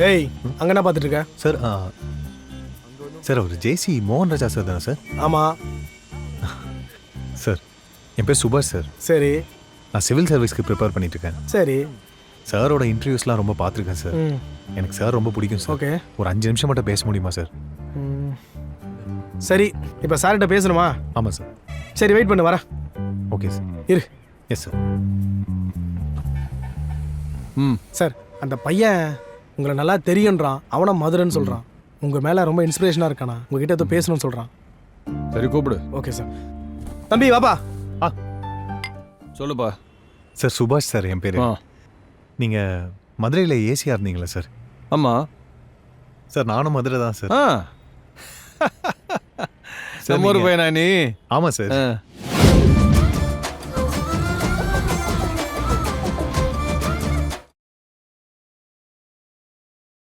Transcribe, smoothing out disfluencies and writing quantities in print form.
ஏய் அங்கே என்ன பார்த்துட்டு இருக்க? சார் சார் அவர் ஜேசி மோகன் ராஜா சார் தானே சார்? ஆமாம். சார் என் பேர் சுபாஷ் சார். சரி நான் சிவில் சர்வீஸ்க்கு ப்ரிப்பேர் பண்ணிட்டு இருக்கேன். சரி. சாரோட இன்டர்வியூஸ்லாம் ரொம்ப பார்த்துருக்கேன் சார். எனக்கு சார் ரொம்ப பிடிக்கும் சார். ஓகே. ஒரு 5 நிமிஷம் மட்டும் பேச முடியுமா சார்? சரி, இப்போ சார்கிட்ட பேசணுமா? ஆமாம் சார். சரி வெயிட் பண்ணு, வரேன். Okay sir. இரு. Yes sir. சார் அந்த பையன் உங்களை நல்லா தெரியுன்றான், அவனை மதுரைன்னு சொல்கிறான். உங்கள் மேலே ரொம்ப இன்ஸ்பிரேஷனாக இருக்கானா, உங்ககிட்ட ஏதோ பேசணும்னு சொல்கிறான். சரி கூப்பிடு. Okay sir. தம்பி வாப்பா. சொல்லுப்பா. சார் சுபாஷ் சார் என் பேர். ஆ நீங்கள் மதுரையில் ஏசியாக இருந்தீங்களா சார்? ஆமாம் சார் நானும் மதுரை தான் சார். ஆ நம்ம ஊர் பையனா நீ? ஆமாம் சார்.